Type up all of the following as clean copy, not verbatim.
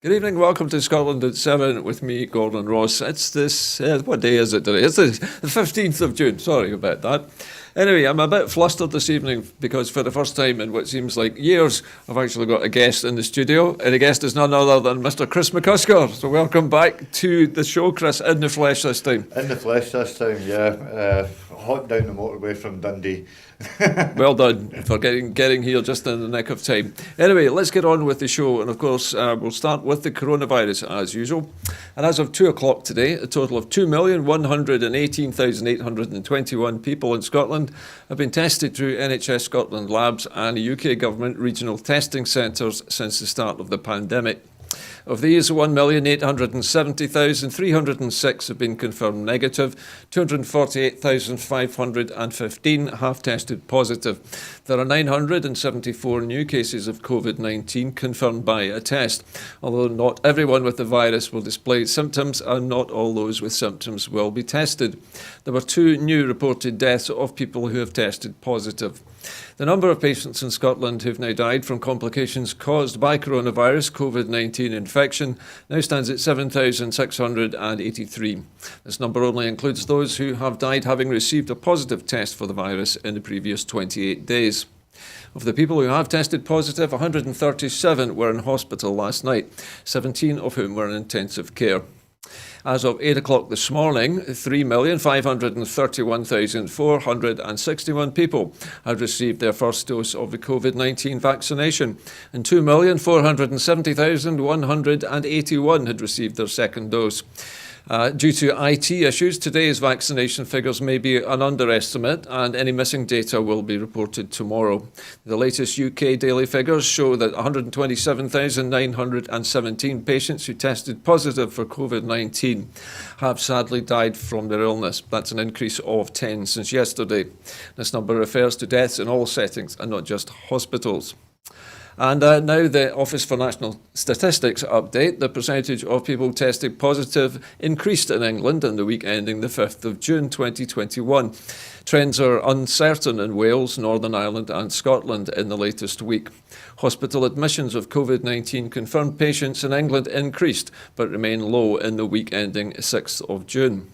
Good evening, welcome to Scotland at 7 with me, Gordon Ross. It's this, what day is it today? It's the 15th of June, sorry about that. Anyway, I'm a bit flustered this evening because for the first time in what seems like years, I've actually got a guest in the studio, and the guest is none other than Mr. Chris McCusker. So welcome back to the show, Chris, in the flesh this time. In the flesh this time, yeah. Hot down the motorway from Dundee. Well done for getting here just in the nick of time. Anyway, let's get on with the show. And of course, we'll start with the coronavirus as usual. And as of 2 o'clock today, a total of 2,118,821 people in Scotland have been tested through NHS Scotland labs and UK government regional testing centres since the start of the pandemic. Of these, 1,870,306 have been confirmed negative, 248,515 have tested positive. There are 974 new cases of COVID-19 confirmed by a test, although not everyone with the virus will display symptoms and not all those with symptoms will be tested. There were 2 new reported deaths of people who have tested positive. The number of patients in Scotland who've now died from complications caused by coronavirus COVID-19 infection now stands at 7,683. This number only includes those who have died having received a positive test for the virus in the previous 28 days. Of the people who have tested positive, 137 were in hospital last night, 17 of whom were in intensive care. As of 8 o'clock this morning, 3,531,461 people had received their first dose of the COVID-19 vaccination, and 2,470,181 had received their second dose. Due to IT issues, today's vaccination figures may be an underestimate and any missing data will be reported tomorrow. The latest UK daily figures show that 127,917 patients who tested positive for COVID-19 have sadly died from their illness. That's an increase of 10 since yesterday. This number refers to deaths in all settings and not just hospitals. And now the Office for National Statistics update. The percentage of people testing positive increased in England in the week ending the 5th of June 2021. Trends are uncertain in Wales, Northern Ireland and Scotland in the latest week. Hospital admissions of COVID-19 confirmed patients in England increased but remain low in the week ending 6th of June.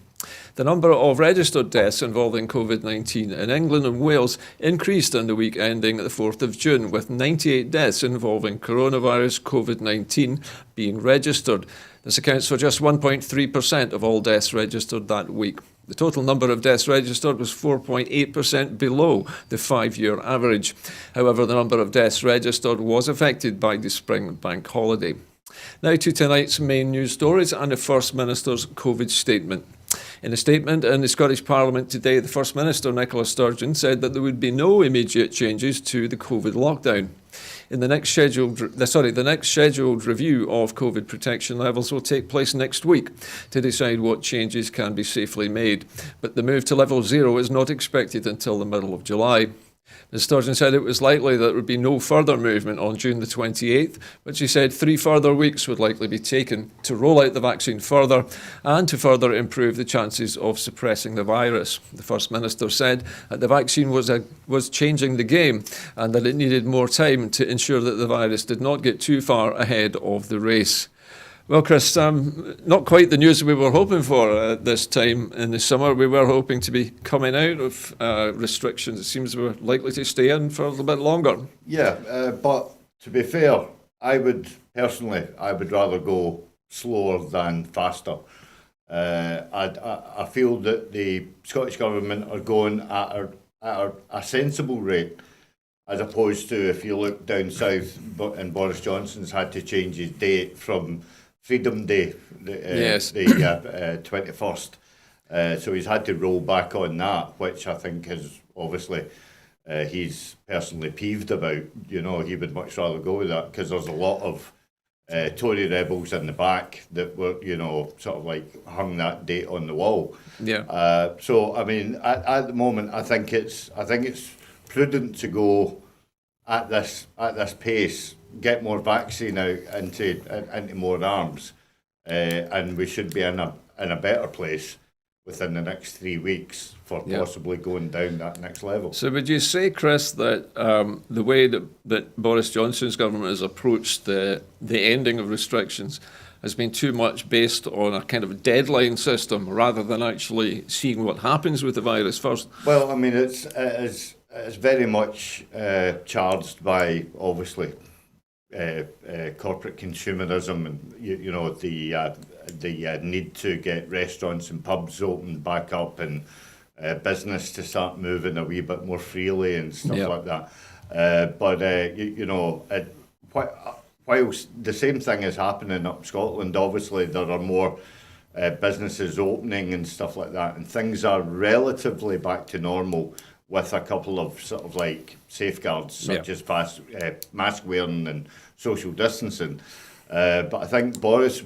The number of registered deaths involving COVID-19 in England and Wales increased in the week ending the 4th of June, with 98 deaths involving coronavirus COVID-19 being registered. This accounts for just 1.3% of all deaths registered that week. The total number of deaths registered was 4.8% below the 5-year average. However, the number of deaths registered was affected by the spring bank holiday. Now to tonight's main news stories and the First Minister's COVID statement. In a statement in the Scottish Parliament today, the First Minister, Nicola Sturgeon, said that there would be no immediate changes to the COVID lockdown. The next scheduled review of COVID protection levels will take place next week to decide what changes can be safely made. But the move to level 0 is not expected until the middle of July. Ms Sturgeon said it was likely that there would be no further movement on June the 28th, but she said 3 further weeks would likely be taken to roll out the vaccine further and to further improve the chances of suppressing the virus. The First Minister said that the vaccine was changing the game and that it needed more time to ensure that the virus did not get too far ahead of the race. Well, Chris, not quite the news we were hoping for at this time in the summer. We were hoping to be coming out of restrictions. It seems we're likely to stay in for a little bit longer. Yeah, but to be fair, I would rather go slower than faster. I feel that the Scottish Government are going at a sensible rate, as opposed to, if you look down south, and Boris Johnson's had to change his date from Freedom Day, the 21st. So he's had to roll back on that, which I think is obviously he's personally peeved about. You know, he would much rather go with that because there's a lot of Tory rebels in the back that were, you know, sort of like hung that date on the wall. Yeah. So I mean, at the moment, I think it's prudent to go at this pace, get more vaccine out into more arms, and we should be in a better place within the next 3 weeks for Yeah. possibly going down that next level. So would you say, Chris, that the way that Boris Johnson's government has approached the ending of restrictions has been too much based on a kind of deadline system rather than actually seeing what happens with the virus first? Well, I mean, it's very much charged by, obviously, corporate consumerism and the need to get restaurants and pubs opened back up and business to start moving a wee bit more freely and stuff like that. Whilst the same thing is happening up Scotland, obviously there are more businesses opening and stuff like that, and things are relatively back to normal with a couple of sort of like safeguards such as mask wearing and social distancing. But I think Boris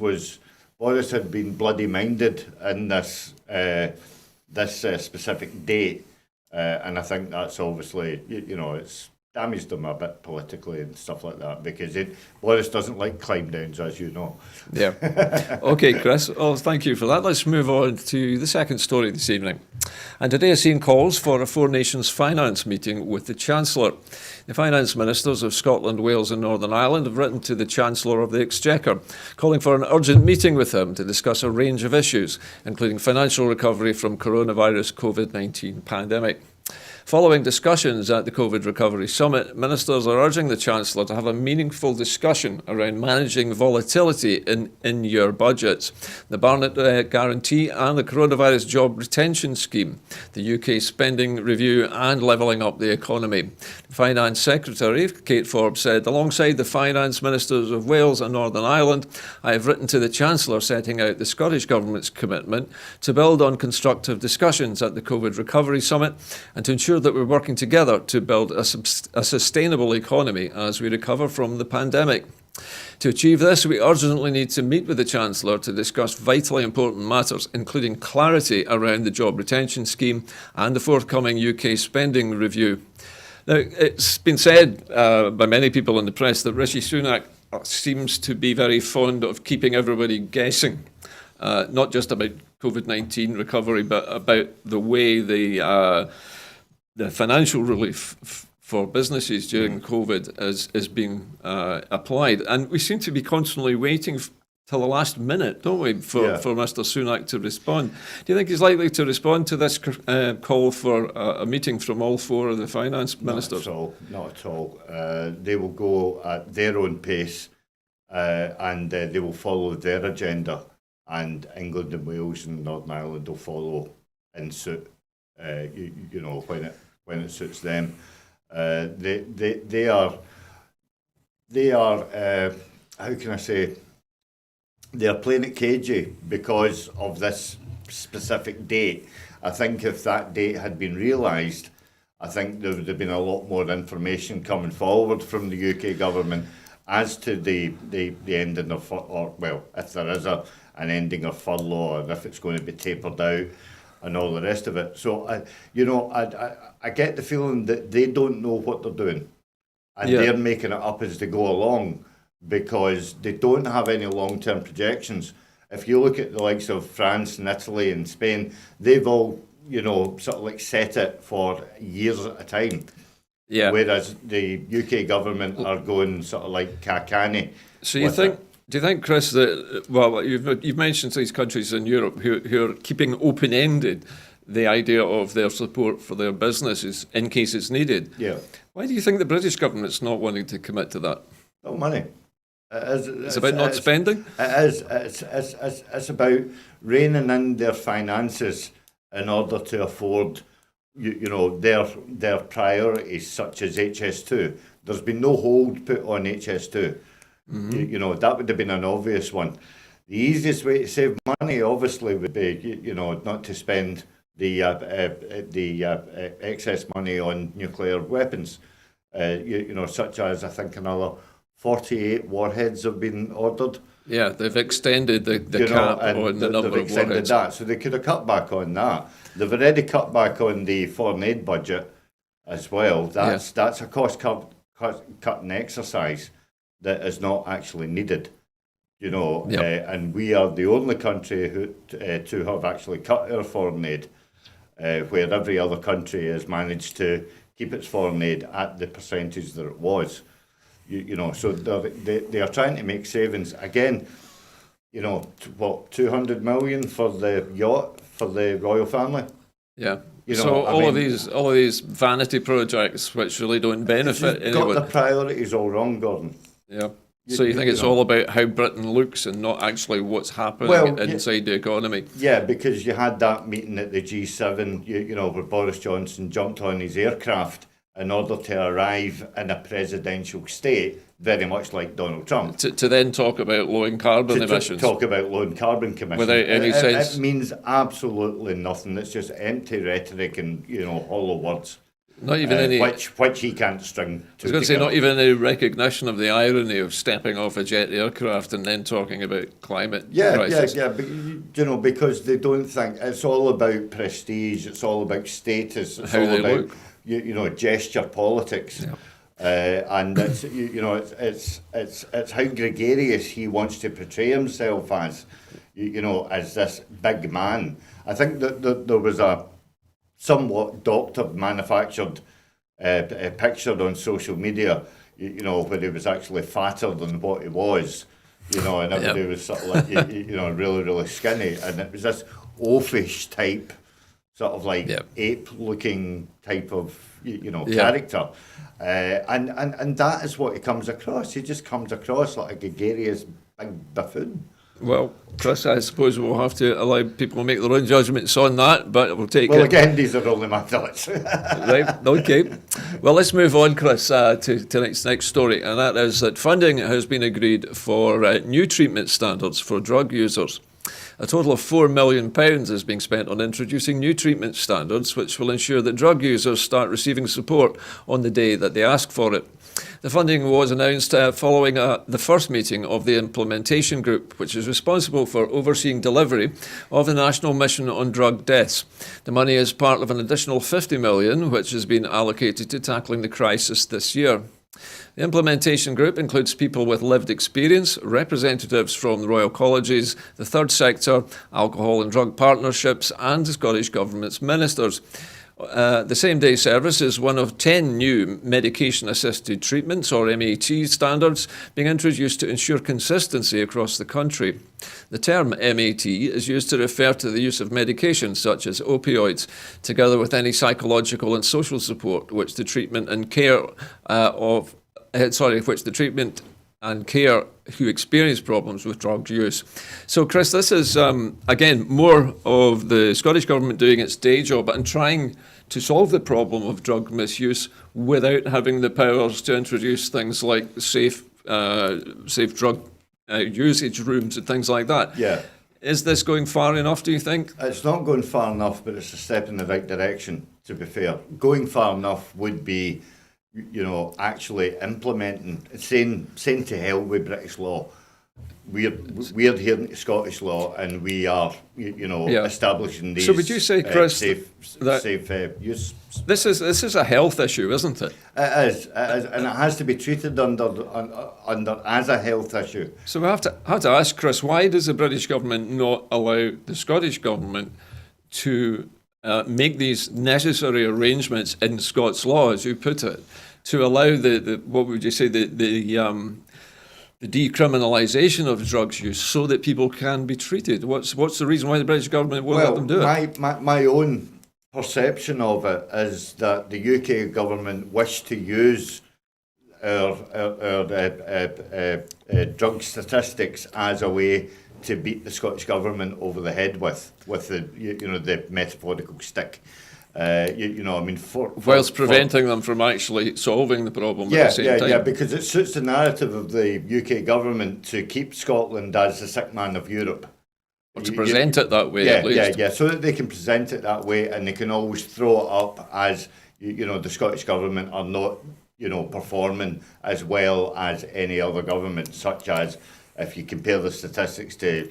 had been bloody minded in this specific date, and I think that's obviously it's damaged him a bit politically and stuff like that, because Boris doesn't like climb downs, as you know. Yeah. Okay, Chris. Well, thank you for that. Let's move on to the second story this evening. And today has seen calls for a Four Nations finance meeting with the Chancellor. The finance ministers of Scotland, Wales and Northern Ireland have written to the Chancellor of the Exchequer, calling for an urgent meeting with him to discuss a range of issues, including financial recovery from coronavirus COVID-19 pandemic. Following discussions at the COVID Recovery Summit, ministers are urging the Chancellor to have a meaningful discussion around managing volatility in your budgets, the Barnett Guarantee and the Coronavirus Job Retention Scheme, the UK Spending Review and levelling up the economy. Finance Secretary Kate Forbes said, alongside the Finance Ministers of Wales and Northern Ireland, I have written to the Chancellor setting out the Scottish Government's commitment to build on constructive discussions at the COVID Recovery Summit and to ensure that we're working together to build a sustainable economy as we recover from the pandemic. To achieve this, we urgently need to meet with the Chancellor to discuss vitally important matters, including clarity around the job retention scheme and the forthcoming UK spending review. Now, it's been said by many people in the press that Rishi Sunak seems to be very fond of keeping everybody guessing, not just about COVID-19 recovery, but about the way the financial relief for businesses during COVID is being applied. And we seem to be constantly waiting till the last minute, don't we, for Mr. Sunak to respond. Do you think he's likely to respond to this call for a meeting from all four of the finance ministers? Not at all. They will go at their own pace and they will follow their agenda, and England and Wales and Northern Ireland will follow in suit, when it suits them. They are how can I say, they are playing it cagey because of this specific date. I think if that date had been realised, I think there would have been a lot more information coming forward from the UK government as to the ending of, if there is an ending of furlough, or if it's going to be tapered out and all the rest of it. So, I get the feeling that they don't know what they're doing, and they're making it up as they go along, because they don't have any long-term projections. If you look at the likes of France and Italy and Spain, they've all, sort of like set it for years at a time. Yeah. Whereas the UK government are going sort of like canny. So do you think, Chris, that you've mentioned these countries in Europe who are keeping open-ended the idea of their support for their businesses in case it's needed? Yeah. Why do you think the British government's not wanting to commit to that? Oh, money. It's about not spending? It is. It's about reining in their finances in order to afford, their priorities, such as HS2. There's been no hold put on HS2. Mm-hmm. That would have been an obvious one. The easiest way to save money, obviously, would be, not to spend the excess money on nuclear weapons. Such as, I think, another 48 warheads have been ordered. Yeah, they've extended the cap on the number of warheads. That, so they could have cut back on that. They've already cut back on the foreign aid budget as well. That's a cost cutting exercise that is not actually needed. and we are the only country to have actually cut our foreign aid, where every other country has managed to keep its foreign aid at the percentage that it was. So they are trying to make savings again. 200 million for the yacht for the royal family. Yeah. All of these vanity projects which really don't benefit anyone. Got the priorities all wrong, Gordon. Yeah. So you think it's all about how Britain looks and not actually what's happening inside the economy? Yeah, because you had that meeting at the G7, where Boris Johnson jumped on his aircraft in order to arrive in a presidential state, very much like Donald Trump. To then talk about lowering carbon emissions. Talk about lowering carbon emissions. Without any sense. It means absolutely nothing. It's just empty rhetoric and, hollow words. Not even any... Which he can't string I was going to say, not even any recognition of the irony of stepping off a jet aircraft and then talking about climate crisis. Yeah, but, because they don't think it's all about prestige, it's all about status, it's how all they about, look. Gesture politics. Yeah. And it's, it's how gregarious he wants to portray himself as, as this big man. I think that there was a somewhat doctored, manufactured picture on social media, where he was actually fatter than what he was, and everybody was sort of like, really, really skinny. And it was this oafish type, sort of like ape-looking type of, character. And that is what he comes across. He just comes across like a gregarious big buffoon. Well, Chris, I suppose we'll have to allow people to make their own judgments on that, but we'll take it. Well, again, these are only my thoughts. Right, okay. Well, let's move on, Chris, to next story, and that is that funding has been agreed for new treatment standards for drug users. A total of £4 million is being spent on introducing new treatment standards, which will ensure that drug users start receiving support on the day that they ask for it. The funding was announced following the first meeting of the implementation group, which is responsible for overseeing delivery of the National Mission on Drug Deaths. The money is part of an additional £50 million, which has been allocated to tackling the crisis this year. The implementation group includes people with lived experience, representatives from the Royal Colleges, the third sector, alcohol and drug partnerships, and the Scottish Government's ministers. The same-day service is one of 10 new medication-assisted treatments, or MAT standards, being introduced to ensure consistency across the country. The term MAT is used to refer to the use of medications such as opioids, together with any psychological and social support which the treatment and care who experience problems with drug use. So, Chris, this is, again, more of the Scottish Government doing its day job and trying to solve the problem of drug misuse without having the powers to introduce things like safe drug usage rooms and things like that. Yeah. Is this going far enough, do you think? It's not going far enough, but it's a step in the right direction, to be fair. Going far enough would be, actually implementing, saying to hell with British law. We're adhering to Scottish law, and we are, establishing these. So would you say, Chris, safe use? This is a health issue, isn't it? It is, and it has to be treated under as a health issue. So we have to ask, Chris, why does the British government not allow the Scottish government to make these necessary arrangements in Scots law, as you put it, to allow the what would you say, the decriminalisation of drugs use so that people can be treated? What's the reason why the British government won't let them do it? My own perception of it is that the UK government wish to use our drug statistics as a way to beat the Scottish government over the head with the metaphorical stick. Whilst preventing them from actually solving the problem at the same time. Yeah, because it suits the narrative of the UK government to keep Scotland as the sick man of Europe. Or to present it that way, at least. Yeah, so that they can present it that way, and they can always throw it up as, the Scottish government are not, performing as well as any other government, such as if you compare the statistics to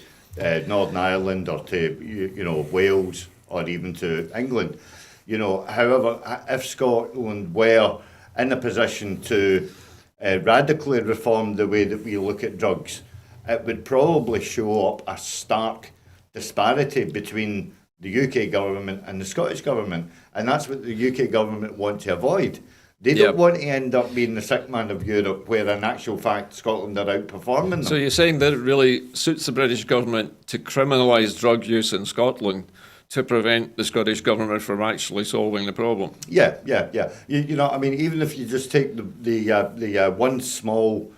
Northern Ireland or to, Wales or even to England. However, if Scotland were in a position to radically reform the way that we look at drugs it would probably show up a stark disparity between the UK government and the Scottish government. And that's what the UK government want to avoid. They don't want to end up being the sick man of Europe, where in actual fact Scotland are outperforming them. So you're saying that it really suits the British government to criminalise drug use in Scotland to prevent the Scottish government from actually solving the problem? Yeah. You know, I mean, even if you just take the one small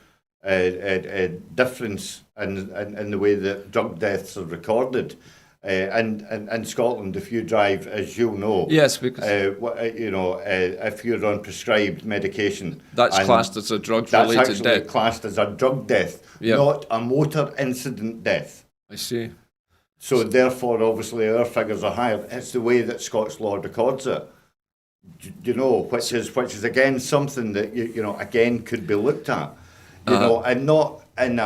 difference in the way that drug deaths are recorded. And Scotland, if you drive, as you'll know, yes, because if you're on prescribed medication, that's classed as a drug-related death. That's actually classed as a drug death, not a motor incident death. I see. So therefore, obviously, our figures are higher. It's the way that Scots law records it. You know, which is again something that again could be looked at. You know, and not in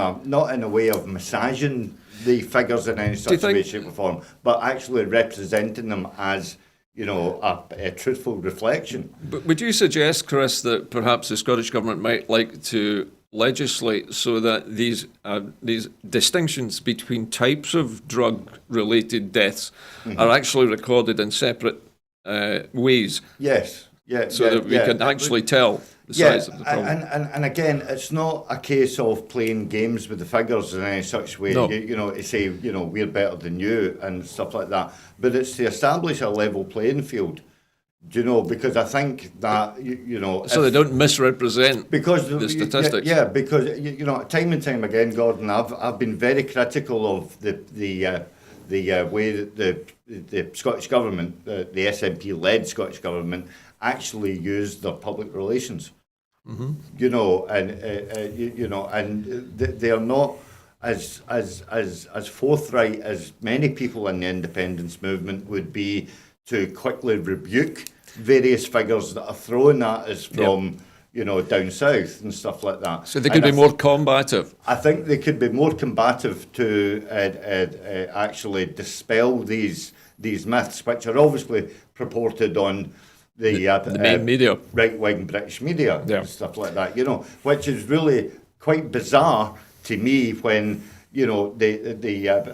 a way of massaging the figures in any such way, shape or form, but actually representing them as, a truthful reflection. But would you suggest, Chris, that perhaps the Scottish Government might like to legislate so that these distinctions between types of drug-related deaths are actually recorded in separate ways? Yes. Yeah. So that we can actually tell the size of the problem. And again, it's not a case of playing games with the figures in any such way. No. To say, we're better than you and stuff like that. But it's to establish a level playing field. Because I think that, So they don't misrepresent the statistics. Yeah, because, time and time again, Gordon, I've been very critical of the way that the Scottish government, the SNP-led Scottish government, actually used their public relations. Mm-hmm. And they are not as forthright as many people in the independence movement would be to quickly rebuke various figures that are thrown at us from down south and stuff like that. So they could be more combative. I think they could be more combative to actually dispel these myths, which are obviously purported on the main media, right-wing British media, and stuff like that. Which is really quite bizarre to me when they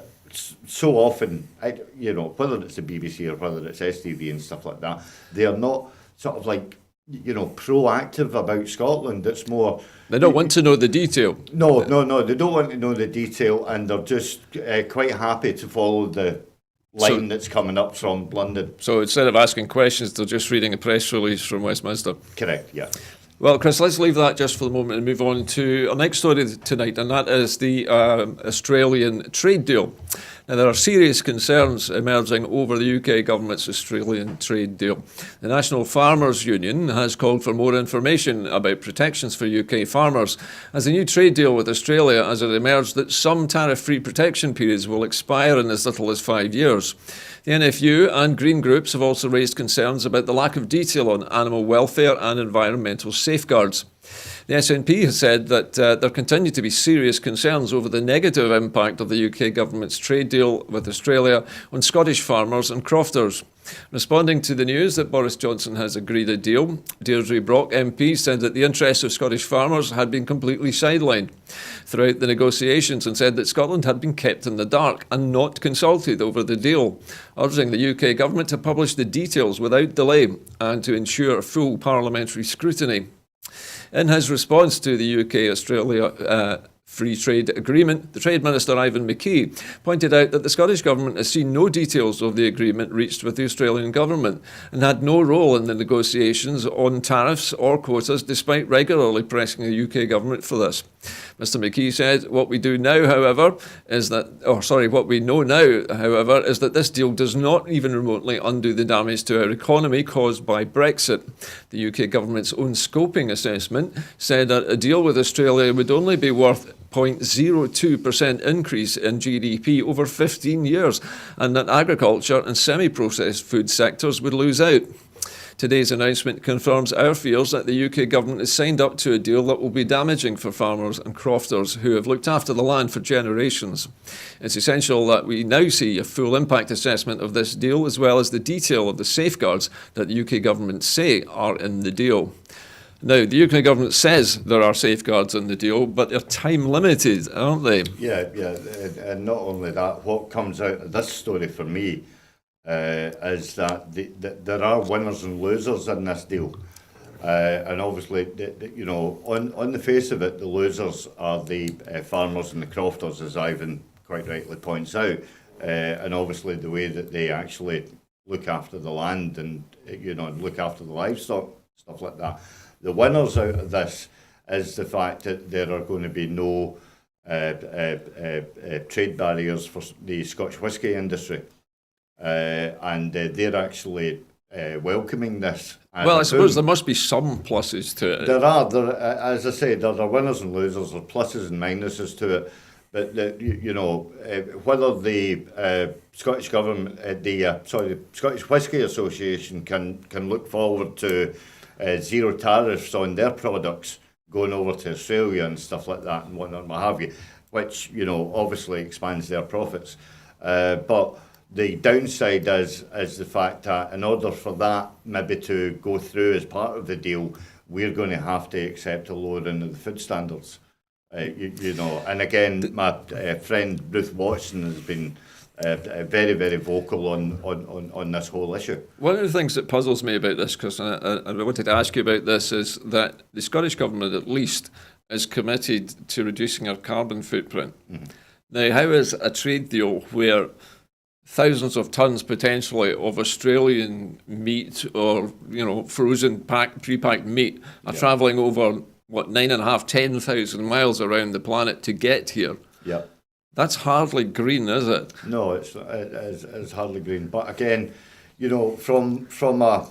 so often, whether it's the BBC or whether it's STV and stuff like that, they are not sort of like proactive about Scotland. It's more they don't want to know the detail. No, they don't want to know the detail, and they're just quite happy to follow the line that's coming up from London. So instead of asking questions, they're just reading a press release from Westminster. Correct, yeah. Well, Chris, let's leave that just for the moment and move on to our next story tonight, and that is the Australian trade deal. Now, there are serious concerns emerging over the UK government's Australian trade deal. The National Farmers Union has called for more information about protections for UK farmers, as the new trade deal with Australia has emerged that some tariff-free protection periods will expire in as little as 5 years. The NFU and Green groups have also raised concerns about the lack of detail on animal welfare and environmental safeguards. The SNP has said that there continue to be serious concerns over the negative impact of the UK government's trade deal with Australia on Scottish farmers and crofters. Responding to the news that Boris Johnson has agreed a deal, Deirdre Brock MP said that the interests of Scottish farmers had been completely sidelined throughout the negotiations and said that Scotland had been kept in the dark and not consulted over the deal, urging the UK government to publish the details without delay and to ensure full parliamentary scrutiny. In his response to the UK-Australia free trade agreement, the Trade Minister Ivan McKee pointed out that the Scottish Government has seen no details of the agreement reached with the Australian Government and had no role in the negotiations on tariffs or quotas, despite regularly pressing the UK Government for this. Mr McKee said, what we know now, however, is that this deal does not even remotely undo the damage to our economy caused by Brexit. The UK Government's own scoping assessment said that a deal with Australia would only be worth 0.02% increase in GDP over 15 years, and that agriculture and semi-processed food sectors would lose out. Today's announcement confirms our fears that the UK government has signed up to a deal that will be damaging for farmers and crofters who have looked after the land for generations. It's essential that we now see a full impact assessment of this deal, as well as the detail of the safeguards that the UK government say are in the deal. Now, the UK government says there are safeguards in the deal, but they're time limited, aren't they? Yeah, and not only that, what comes out of this story for me is that there are winners and losers in this deal. And obviously, on the face of it, the losers are the farmers and the crofters, as Ivan quite rightly points out. And obviously, the way that they actually look after the land and, look after the livestock, stuff like that. The winners out of this is the fact that there are going to be no trade barriers for the Scotch whisky industry. And they're actually welcoming this. Well, I suppose there must be some pluses to it. There are, as I say, there are winners and losers, there are pluses and minuses to it. But whether the Scottish government, the Scottish Whisky Association can look forward to zero tariffs on their products going over to Australia and stuff like that and whatnot, what have you, which obviously expands their profits. But the downside is the fact that in order for that maybe to go through as part of the deal, we're going to have to accept a lowering of the food standards. And again, my friend Ruth Watson has been very, very vocal on this whole issue. One of the things that puzzles me about this, Chris, and I wanted to ask you about this, is that the Scottish Government, at least, is committed to reducing our carbon footprint. Mm-hmm. Now, how is a trade deal where thousands of tons potentially of Australian meat or frozen pre-packed meat are travelling over 10,000 miles around the planet to get here? Yeah, that's hardly green, is it? No, it's hardly green. But again, from a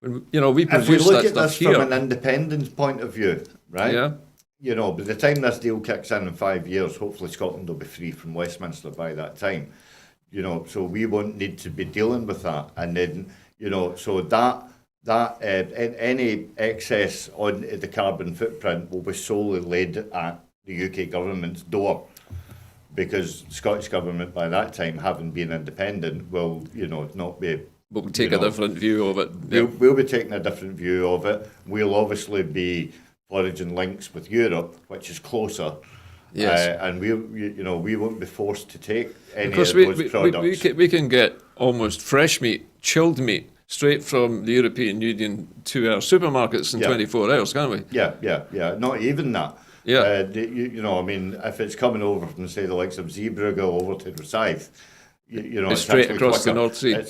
we produce if we look at that this here from an independence point of view, right? Yeah. By the time this deal kicks in 5 years, hopefully Scotland will be free from Westminster by that time. So we won't need to be dealing with that. And then, so that any excess on the carbon footprint will be solely laid at the UK government's door, because the Scottish government by that time, having been independent, will not be. We'll take a different view of it. We'll be taking a different view of it. We'll obviously be foraging links with Europe, which is closer. Yes. And we won't be forced to take any of those products. We can get almost fresh meat, chilled meat, straight from the European Union to our supermarkets in 24 hours, can't we? Yeah. Not even that. Yeah. If it's coming over from, say, the likes of Zeebrugge over to Rosyth, it's straight across the North Sea.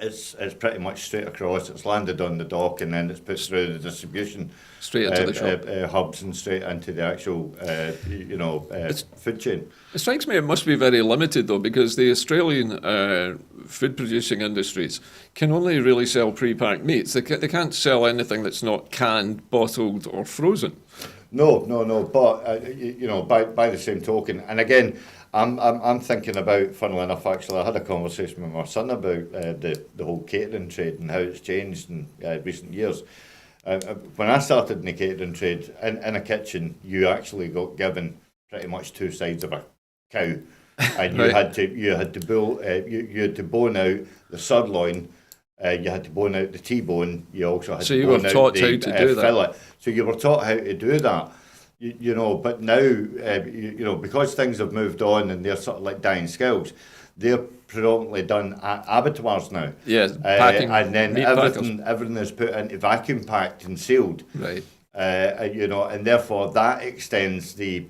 It's pretty much straight across. It's landed on the dock and then it's put through the distribution straight into the shop hubs and straight into the actual food chain. It strikes me it must be very limited though, because the Australian food producing industries can only really sell pre-packed meats. They can't sell anything that's not canned, bottled, or frozen. No. But by the same token, and again, I'm thinking about, funnily enough, actually, I had a conversation with my son about the whole catering trade and how it's changed in recent years. When I started in the catering trade, in a kitchen, you actually got given pretty much two sides of a cow, and you had to bone out the sirloin. You had to bone out the T-bone. You also had to bone out the fillet. So you were taught how to do that. But now, because things have moved on and they're sort of like dying skills, they're predominantly done at abattoirs now. Yes, packing, and then everything is put into vacuum packed and sealed. Right. And therefore that extends the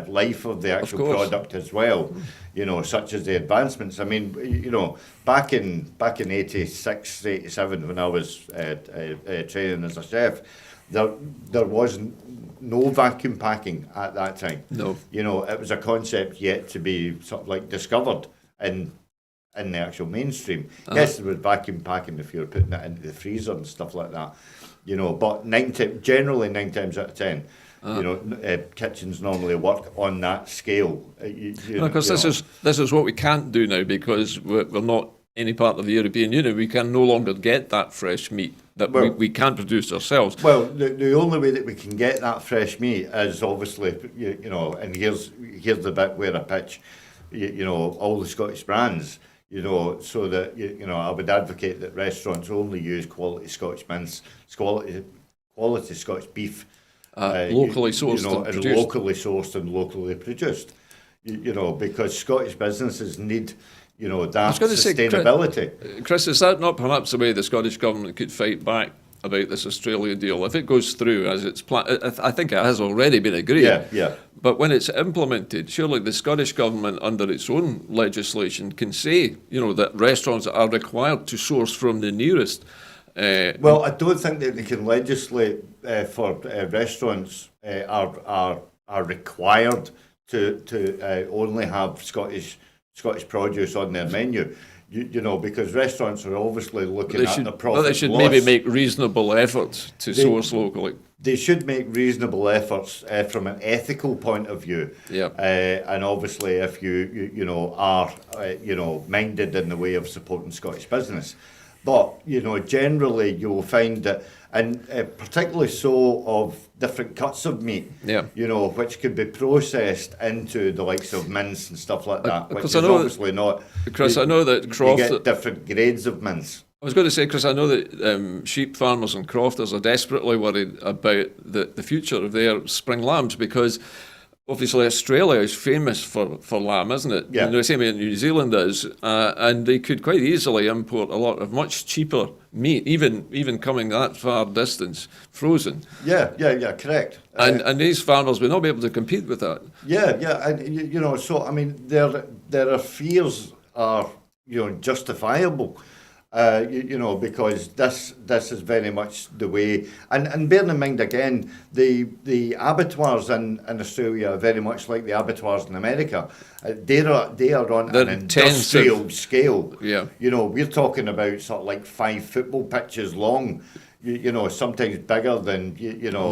life of the actual product as well. Such as the advancements. I mean, back in 86, 87, when I was training as a chef, there wasn't no vacuum packing at that time. No. It was a concept yet to be sort of like discovered in the actual mainstream. Yes, there was vacuum packing if you were putting it into the freezer and stuff like that. But generally 9 times out of 10, kitchens normally work on that scale. Because this is what we can't do now, because we're not any part of the European Union. We can no longer get that fresh meat that we can't produce ourselves. Well, the only way that we can get that fresh meat is obviously, and here's the bit where I pitch, all the Scottish brands, so that, I would advocate that restaurants only use quality Scotch mince, quality Scotch beef, locally sourced and and produced. locally sourced and locally produced, because Scottish businesses need, that sustainability. Chris, is that not perhaps the way the Scottish Government could fight back about this Australia deal? If it goes through as it's planned, I think it has already been agreed. Yeah. But when it's implemented, surely the Scottish Government, under its own legislation, can say, that restaurants are required to source from the nearest. Well, I don't think that they can legislate for restaurants are required to only have Scottish produce on their menu. Because restaurants are obviously looking at the profit. Well, they should maybe make reasonable efforts to source locally. They should make reasonable efforts from an ethical point of view. Yeah. And obviously, if you are minded in the way of supporting Scottish business, but generally you'll find that, and particularly so of different cuts of meat, which could be processed into the likes of mince and stuff like that, which is obviously not. Chris, I know that you get different grades of mince. I was going to say, Chris, I know that sheep farmers and crofters are desperately worried about the future of their spring lambs, because obviously Australia is famous for lamb, isn't it? Yeah. The same way New Zealand is, and they could quite easily import a lot of much cheaper meat, even coming that far distance, frozen. Yeah, correct. And these farmers will not be able to compete with that. Yeah, and so I mean, their fears are justifiable. Because this is very much the way, and bearing in mind again, the abattoirs in Australia are very much like the abattoirs in America. They are on an industrial scale. Yeah. We're talking about sort of like 5 football pitches long. Sometimes bigger than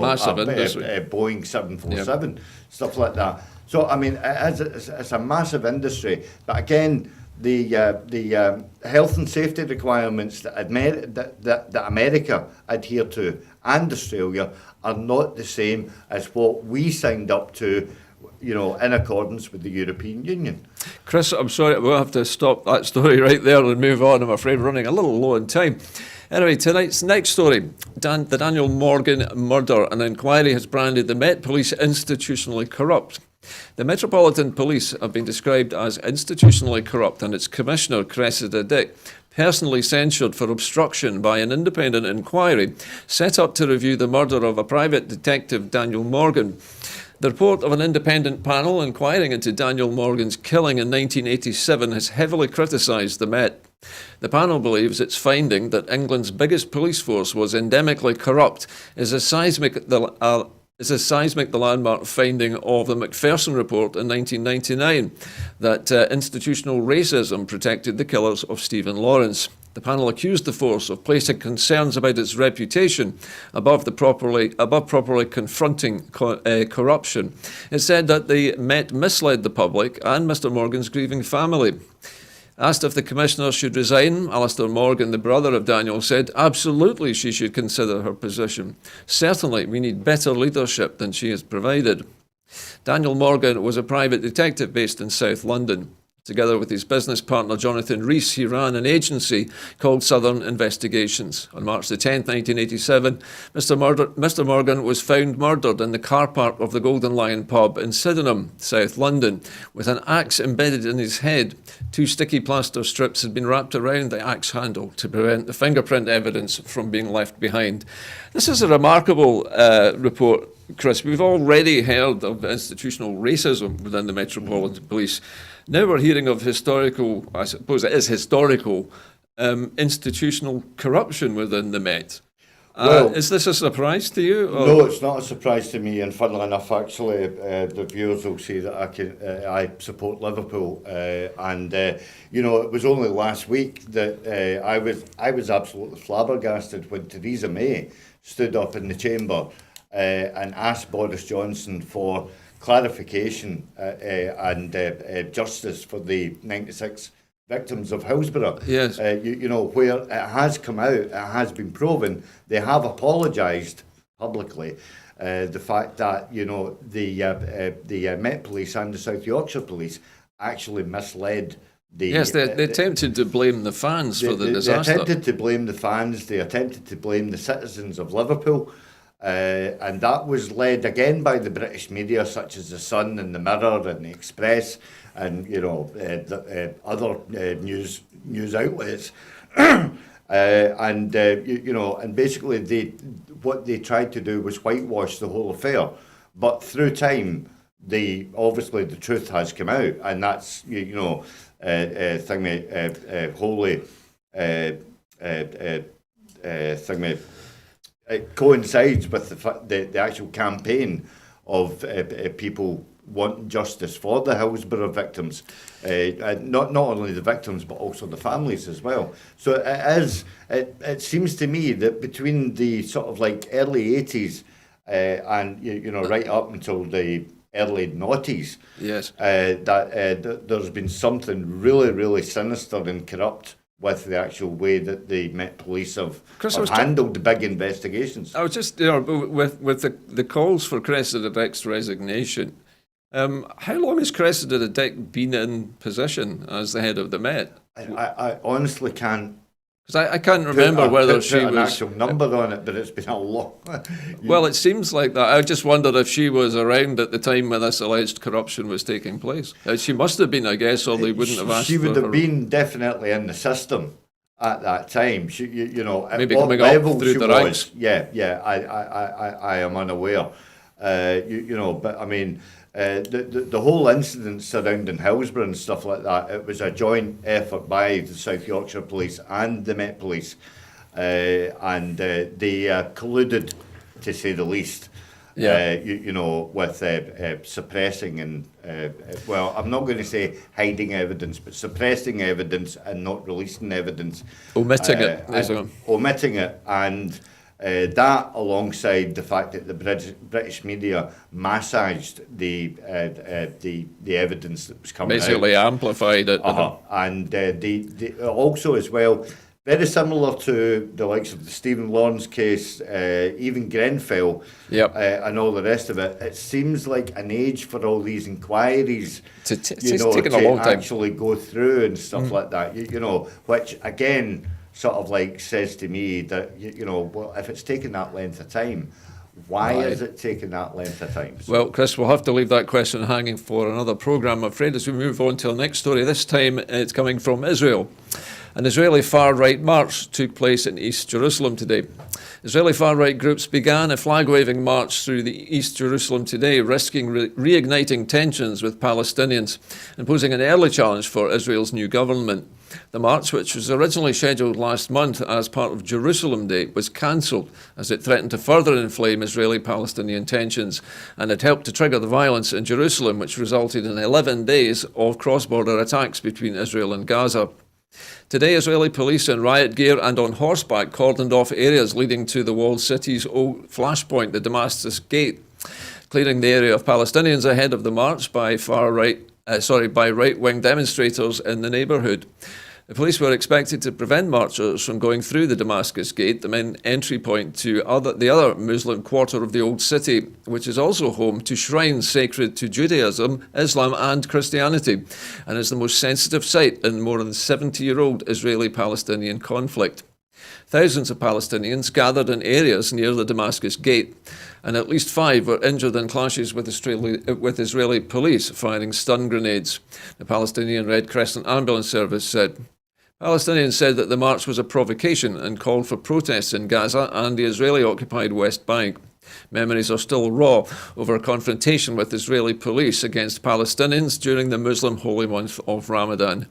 massive industry. Boeing 747, stuff like that. So I mean, it's a massive industry, but again, the health and safety requirements that America adhere to and Australia are not the same as what we signed up to, in accordance with the European Union. Chris, I'm sorry, we'll have to stop that story right there and move on. I'm afraid we're running a little low on time. Anyway, tonight's next story, the Daniel Morgan murder. An inquiry has branded the Met Police institutionally corrupt. The Metropolitan Police have been described as institutionally corrupt, and its Commissioner, Cressida Dick, personally censured for obstruction by an independent inquiry set up to review the murder of a private detective, Daniel Morgan. The report of an independent panel inquiring into Daniel Morgan's killing in 1987 has heavily criticised the Met. The panel believes its finding that England's biggest police force was endemically corrupt is as seismic the landmark finding of the Macpherson report in 1999 that institutional racism protected the killers of Stephen Lawrence. The panel accused the force of placing concerns about its reputation above properly confronting corruption. It said that the Met misled the public and Mr. Morgan's grieving family. Asked if the Commissioner should resign, Alistair Morgan, the brother of Daniel, said absolutely she should consider her position. Certainly we need better leadership than she has provided. Daniel Morgan was a private detective based in South London. Together with his business partner Jonathan Rees, he ran an agency called Southern Investigations. On March the 10th, 1987, Mr. Morgan was found murdered in the car park of the Golden Lion pub in Sydenham, South London, with an axe embedded in his head. 2 sticky plaster strips had been wrapped around the axe handle to prevent the fingerprint evidence from being left behind. This is a remarkable report, Chris. We've already heard of institutional racism within the Metropolitan Police. Now we're hearing of historical, I suppose it is historical, institutional corruption within the Met. Is this a surprise to you? Or? No, it's not a surprise to me. And funnily enough, actually, the viewers will see that I support Liverpool. It was only last week that I was absolutely flabbergasted when Theresa May stood up in the chamber and asked Boris Johnson for clarification and justice for the 96 victims of Hillsborough. Yes. Where it has come out, it has been proven, they have apologised publicly. The fact that, the Met Police and the South Yorkshire Police actually misled Yes, they attempted to blame the fans for the They disaster. attempted to blame the fans. They attempted to blame the citizens of Liverpool. And that was led again by the British media, such as the Sun and the Mirror and the Express, and other news outlets. And basically what they tried to do was whitewash the whole affair. But through time, obviously the truth has come out, and that's wholly it coincides with the actual campaign of people wanting justice for the Hillsborough victims, not only the victims but also the families as well. So it seems to me that between the sort of like early 80s and right up until the early noughties, yes, that there's been something really, really sinister and corrupt with the actual way that the Met Police have handled the big investigations. I was just, with the calls for Cressida Dick's resignation, how long has Cressida Dick been in position as the head of the Met? I honestly can't. Because I can't remember whether she was an actual number on it, but it's been a long. Well, it seems like that. I just wondered if she was around at the time when this alleged corruption was taking place. She must have been, I guess, or they wouldn't have asked. She would for have been definitely in the system at that time. She, maybe coming up through the ranks. Yeah. I am unaware. But I mean. The whole incident surrounding Hillsborough and stuff like that, it was a joint effort by the South Yorkshire Police and the Met Police, and they colluded, to say the least, with suppressing and, well, I'm not going to say hiding evidence, but suppressing evidence and not releasing evidence. Omitting it. Omitting it, and that, alongside the fact that the British media massaged the evidence that was coming basically out. Amplified it. And they also, as well, very similar to the likes of the Stephen Lawrence case, even Grenfell, and all the rest of it. It seems like an age for all these inquiries it's taken a long time actually go through and stuff like that. Which again, sort of like says to me that, well, if it's taken that length of time, why is it taking that length of time? So, well, Chris, we'll have to leave that question hanging for another programme, I'm afraid, as we move on to our next story. This time it's coming from Israel. An Israeli far-right march took place in East Jerusalem today. Israeli far-right groups began a flag-waving march through the East Jerusalem today, risking reigniting tensions with Palestinians and posing an early challenge for Israel's new government. The march, which was originally scheduled last month as part of Jerusalem Day, was cancelled as it threatened to further inflame Israeli-Palestinian tensions, and it helped to trigger the violence in Jerusalem, which resulted in 11 days of cross-border attacks between Israel and Gaza. Today, Israeli police in riot gear and on horseback cordoned off areas leading to the walled city's old flashpoint, the Damascus Gate, clearing the area of Palestinians ahead of the march by right-wing demonstrators in the neighbourhood. The police were expected to prevent marchers from going through the Damascus Gate, the main entry point to the other Muslim quarter of the Old City, which is also home to shrines sacred to Judaism, Islam and Christianity, and is the most sensitive site in more than 70-year-old Israeli-Palestinian conflict. Thousands of Palestinians gathered in areas near the Damascus Gate, and at least 5 were injured in clashes with Israeli police firing stun grenades, the Palestinian Red Crescent Ambulance Service said. Palestinians said that the march was a provocation and called for protests in Gaza and the Israeli-occupied West Bank. Memories are still raw over a confrontation with Israeli police against Palestinians during the Muslim holy month of Ramadan.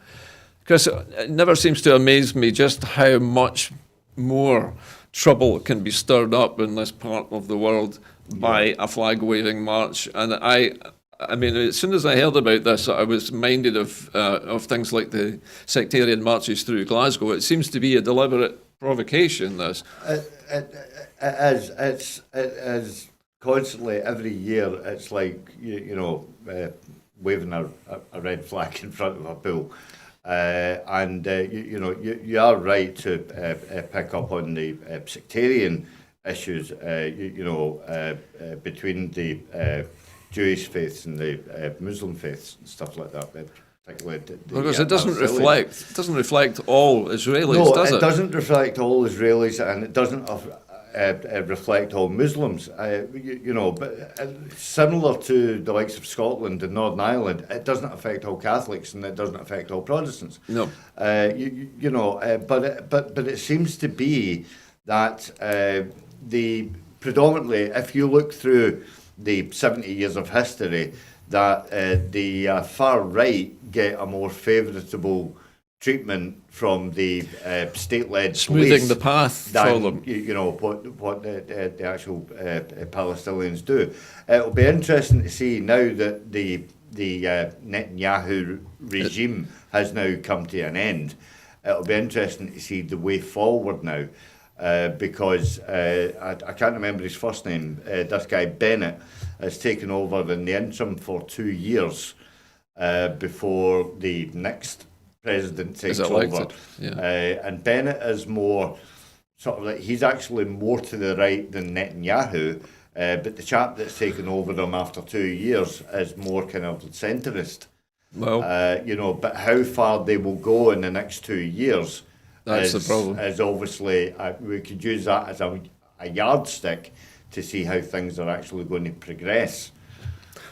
Chris, it never seems to amaze me just how much more trouble can be stirred up in this part of the world by a flag-waving march. And I mean, as soon as I heard about this, I was minded of things like the sectarian marches through Glasgow. It seems to be a deliberate provocation, this. It is constantly, every year, it's like, waving a red flag in front of a bull. You are right to pick up on the sectarian issues, between the Jewish faiths and the Muslim faiths and stuff like that, particularly because it doesn't reflect all Israelis, No, does it? it doesn't reflect all Israelis, and it doesn't reflect all Muslims. But similar to the likes of Scotland and Northern Ireland, it doesn't affect all Catholics, and it doesn't affect all Protestants. No. But it seems to be that the predominantly, if you look through the 70 years of history, that the far right get a more favourable treatment from the state-led smoothing police the path than, for them. What the actual Palestinians do. It'll be interesting to see now that the Netanyahu regime has now come to an end. It'll be interesting to see the way forward now, because I can't remember his first name. This guy Bennett has taken over in the interim for 2 years before the next president takes over. Yeah. And Bennett is more sort of like, he's actually more to the right than Netanyahu, but the chap that's taken over him after 2 years is more kind of centrist. Well, but how far they will go in the next 2 years that's the problem. Is obviously, we could use that as a yardstick to see how things are actually going to progress.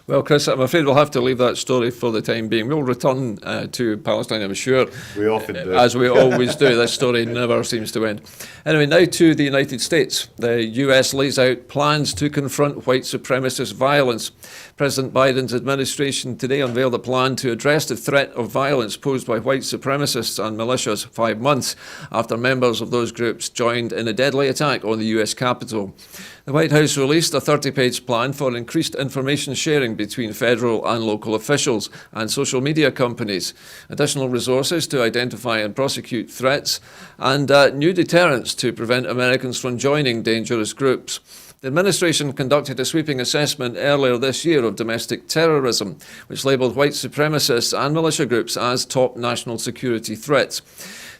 Well, Chris, I'm afraid we'll have to leave that story for the time being. We'll return to Palestine, I'm sure. We often do. As we always do. This story never seems to end. Anyway, now to the United States. The US lays out plans to confront white supremacist violence. President Biden's administration today unveiled a plan to address the threat of violence posed by white supremacists and militias 5 months after members of those groups joined in a deadly attack on the US Capitol. The White House released a 30-page plan for increased information sharing between federal and local officials and social media companies, additional resources to identify and prosecute threats, and new deterrents to prevent Americans from joining dangerous groups. The administration conducted a sweeping assessment earlier this year of domestic terrorism, which labelled white supremacists and militia groups as top national security threats.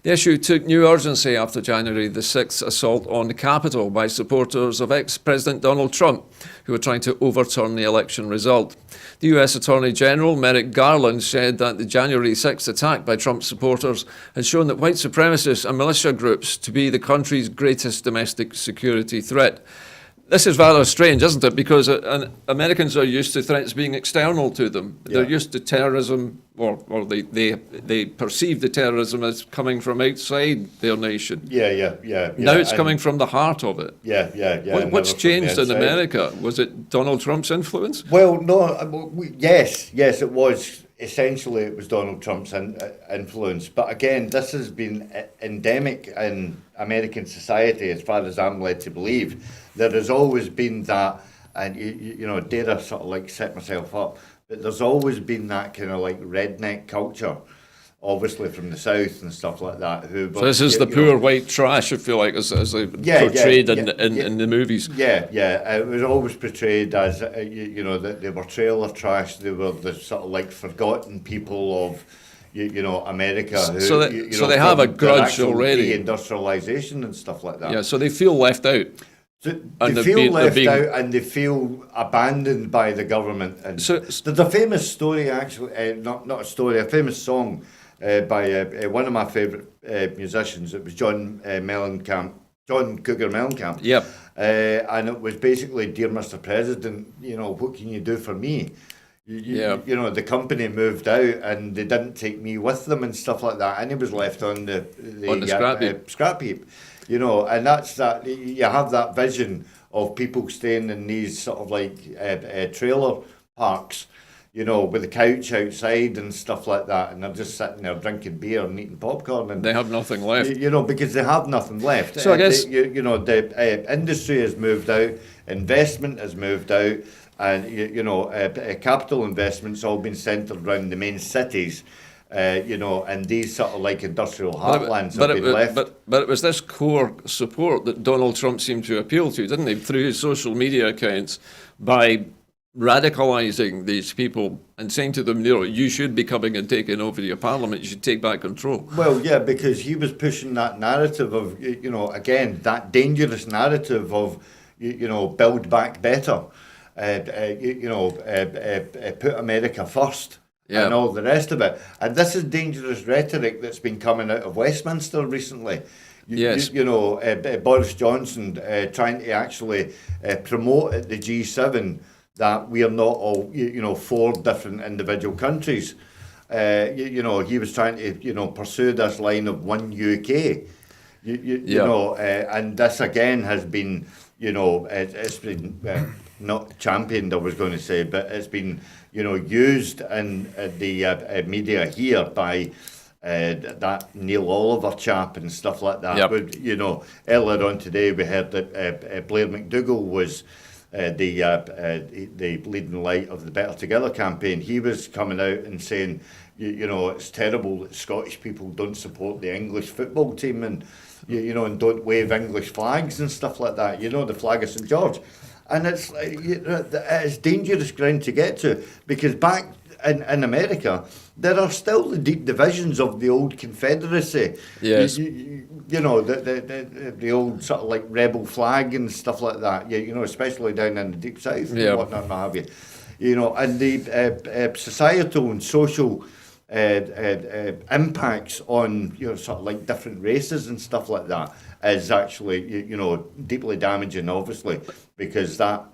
The issue took new urgency after January the 6th assault on the Capitol by supporters of ex-President Donald Trump, who were trying to overturn the election result. The US Attorney General Merrick Garland said that the January 6th attack by Trump supporters had shown that white supremacists and militia groups to be the country's greatest domestic security threat. This is rather strange, isn't it? Because Americans are used to threats being external to them. Yeah. They're used to terrorism, or they perceive the terrorism as coming from outside their nation. Yeah. Now it's coming from the heart of it. Yeah. What's changed in America? Was it Donald Trump's influence? Well, no. Yes, it was. Essentially, it was Donald Trump's influence. But again, this has been endemic in American society, as far as I'm led to believe. There has always been that, and dare I sort of like set myself up, but there's always been that kind of like redneck culture, obviously from the South and stuff like that. So this is the poor white trash, I feel like, as they portrayed in the movies. Yeah. It was always portrayed as, that they were trailer trash. They were the sort of like forgotten people of, America. So they have a grudge already. Industrialization and stuff like that. Yeah, so they feel left out. So they feel left out, and they feel abandoned by the government. And so there's a famous story, actually, not a story, a famous song by one of my favourite musicians. It was John Cougar Mellencamp. Yep. And it was basically, "Dear Mr. President, what can you do for me?" The company moved out and they didn't take me with them and stuff like that, and he was left on the scrap heap. And that's that. You have that vision of people staying in these sort of like trailer parks, with a couch outside and stuff like that, and they're just sitting there drinking beer and eating popcorn, and they have nothing left. Because they have nothing left. So I guess the industry has moved out, investment has moved out, and capital investment's all been centred around the main cities. And these sort of like industrial heartlands have been left. But it was this core support that Donald Trump seemed to appeal to, didn't he, through his social media accounts, by radicalising these people and saying to them, you should be coming and taking over your parliament, you should take back control. Well, yeah, because he was pushing that narrative of, again, that dangerous narrative of, build back better, put America first. and all the rest of it. And this is dangerous rhetoric that's been coming out of Westminster recently. Boris Johnson trying to actually promote at the G7 that we are not all, 4 different individual countries. He was trying to, pursue this line of one UK. And this again has been, it's been not championed, I was going to say, but it's been, used in the media here by that Neil Oliver chap and stuff like that. Yep. But, earlier on today we heard that Blair McDougall was the leading light of the Better Together campaign. He was coming out and saying, it's terrible that Scottish people don't support the English football team and and don't wave English flags and stuff like that. The flag of St George, and it's dangerous ground to get to, because back in America there are still the deep divisions of the old Confederacy. Yes. The old sort of like rebel flag and stuff like that. Especially down in the deep south and whatnot, and what have you. And the societal and social impacts on sort of like different races and stuff like that is actually deeply damaging, obviously, because that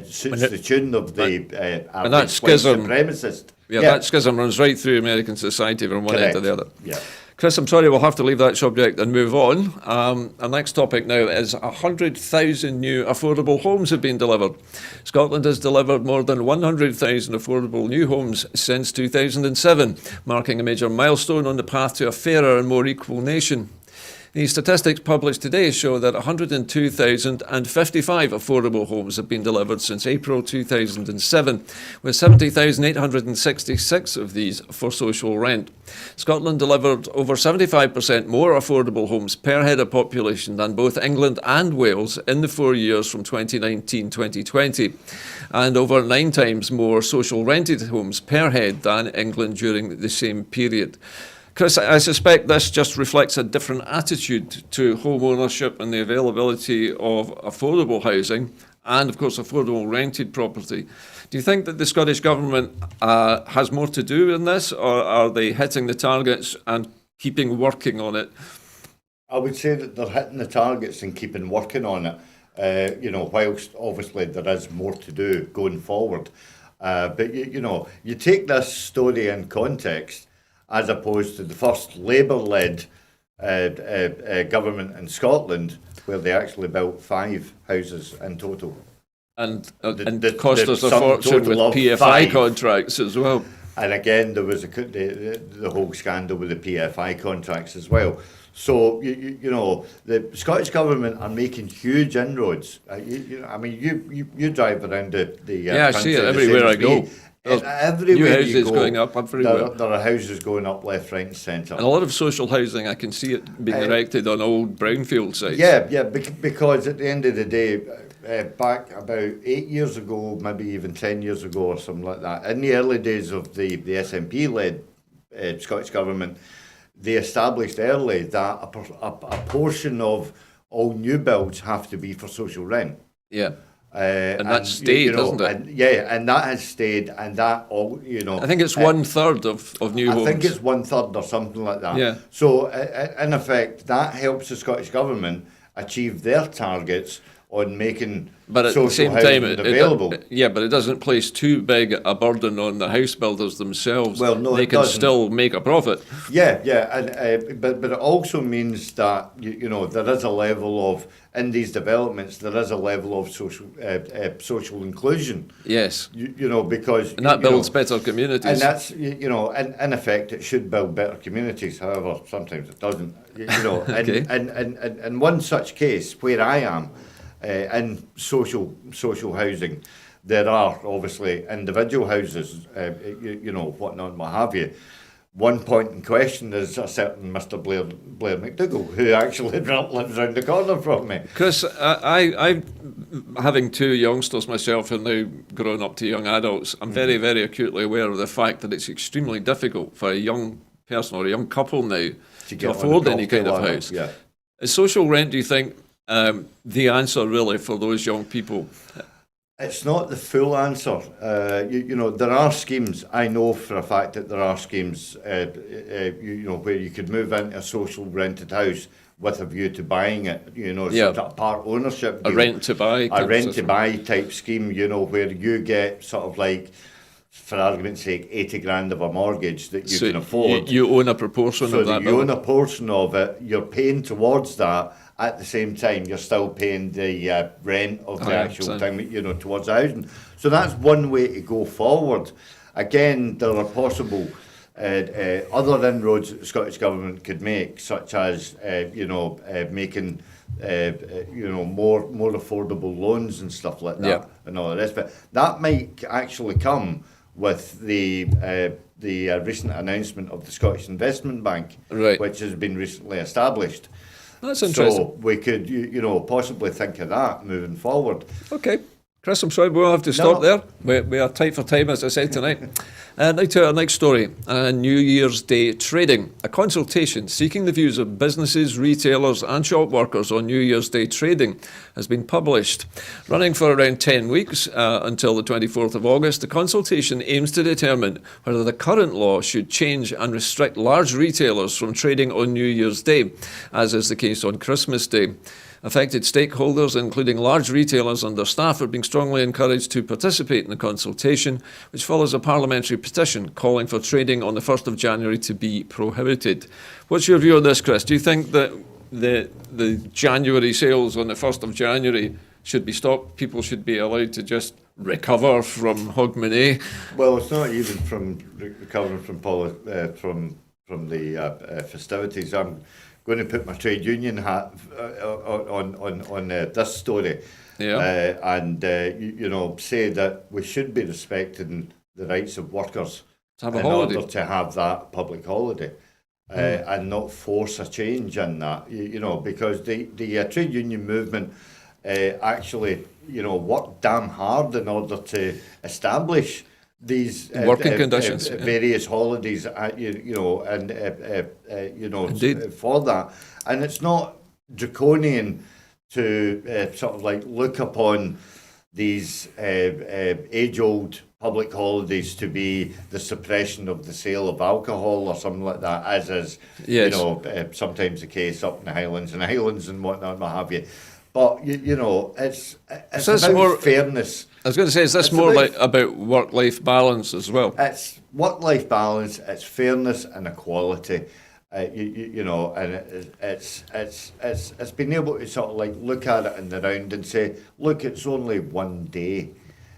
suits the tune of the and that schism, supremacist. That schism runs right through American society from one end to the other. Yeah. Chris, I'm sorry, we'll have to leave that subject and move on. Our next topic now is 100,000 new affordable homes have been delivered. Scotland has delivered more than 100,000 affordable new homes since 2007, marking a major milestone on the path to a fairer and more equal nation. The statistics published today show that 102,055 affordable homes have been delivered since April 2007, with 70,866 of these for social rent. Scotland delivered over 75% more affordable homes per head of population than both England and Wales in the 4 years from 2019-2020, and over 9 times more social rented homes per head than England during the same period. Chris, I suspect this just reflects a different attitude to home ownership and the availability of affordable housing and, of course, affordable rented property. Do you think that the Scottish Government has more to do in this, or are they hitting the targets and keeping working on it? I would say that they're hitting the targets and keeping working on it, whilst obviously there is more to do going forward. But, you take this story in context, as opposed to the first Labour-led government in Scotland, where they actually built 5 houses in total. And cost us a fortune with PFI 5 contracts as well. And again, there was the whole scandal with the PFI contracts as well. So, the Scottish Government are making huge inroads. You drive around the I see it everywhere I go. Everywhere new houses you go, going up everywhere. There are houses going up left, right and centre. And a lot of social housing, I can see it being erected on old brownfield sites. Because at the end of the day, back about 8 years ago, maybe even 10 years ago or something like that, in the early days of the SNP-led Scottish Government, they established early that a portion of all new builds have to be for social rent. Yeah. And that stayed, hasn't it? And that has stayed, and that all, I think it's 1/3 of new homes. I think it's 1/3 or something like that. Yeah. So, in effect, that helps the Scottish Government achieve their targets on making social housing available. But it doesn't place too big a burden on the house builders themselves. Well, no, they can still make a profit. But it also means that there is a level of, in these developments, there is a level of social inclusion. Yes. Because and that builds better communities. And that's in effect, it should build better communities. However, sometimes it doesn't. Okay. And one such case where I am. In social housing, there are obviously individual houses, whatnot, and what have you. One point in question is a certain Mr. Blair McDougall, who actually lives round the corner from me. Chris, I having 2 youngsters myself who are now grown up to young adults, I'm very, very acutely aware of the fact that it's extremely difficult for a young person or a young couple now to afford any kind of house. Yeah. Is social rent, do you think, the answer really for those young people? It's not the full answer. There are schemes. I know for a fact that there are schemes, where you could move into a social rented house with a view to buying it. Sort of part ownership A deal. rent to buy. A rent to buy type scheme. Where you get sort of like, for argument's sake, 80 grand of a mortgage that you can afford. You own a proportion so of that. You own a portion of it. You're paying towards that. At the same time, you're still paying the rent of the actual thing, towards the housing. So that's one way to go forward. Again, there are possible other inroads that the Scottish Government could make, such as, making, more affordable loans and stuff like that, and all the rest. But that might actually come with the recent announcement of the Scottish Investment Bank, which has been recently established. That's interesting. So we could, possibly think of that moving forward. Okay. Chris, I'm sorry, we'll have to stop there. We are tight for time, as I said tonight. Now to our next story, New Year's Day trading. A consultation seeking the views of businesses, retailers and shop workers on New Year's Day trading has been published. Running for around 10 weeks until the 24th of August, the consultation aims to determine whether the current law should change and restrict large retailers from trading on New Year's Day, as is the case on Christmas Day. Affected stakeholders, including large retailers and their staff, are being strongly encouraged to participate in the consultation, which follows a parliamentary petition calling for trading on the 1st of January to be prohibited. What's your view on this, Chris? Do you think that the January sales on the 1st of January should be stopped? People should be allowed to just recover from Hogmanay? Well, it's not even from recovering from the festivities. I'm going to put my trade union hat on this story, and say that we should be respecting the rights of workers to have a holiday, order to have that public holiday, and not force a change in that. Because the trade union movement actually worked damn hard in order to establish these working conditions, various holidays, for that, and it's not draconian to sort of like look upon these age-old public holidays to be the suppression of the sale of alcohol or something like that, as is sometimes the case up in the Highlands and whatnot, what have you. But it's about fairness. I was going to say, is this more about work-life balance as well? It's work-life balance. It's fairness and equality. And it's being able to sort of like look at it in the round and say, look, it's only one day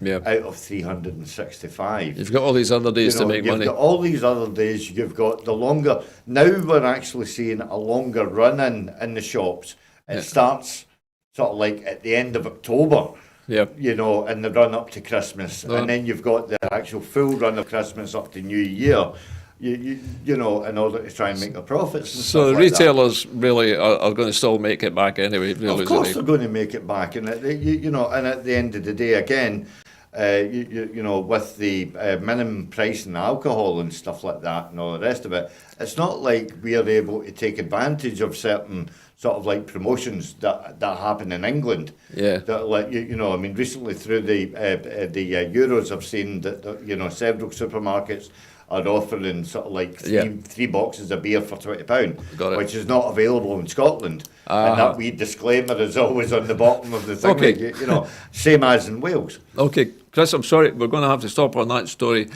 out of 365. You've got all these other days to make money. You've got all these other days. You've got the longer. Now we're actually seeing a longer run in the shops. It starts sort of like at the end of October. In the run up to Christmas, and then you've got the actual full run of Christmas up to New Year. In order to try and make the profits. So the retailers really are going to still make it back anyway. Of course, they're going to make it back, and and at the end of the day, again, with the minimum price in alcohol and stuff like that, and all the rest of it, it's not like we are able to take advantage of certain sort of like promotions that happen in England. That, like, recently through the Euros, I've seen that several supermarkets are offering sort of like three boxes of beer for £20, which is not available in Scotland. And that wee disclaimer is always on the bottom of the thing. Same as in Wales. Okay, Chris, I'm sorry, we're going to have to stop on that story.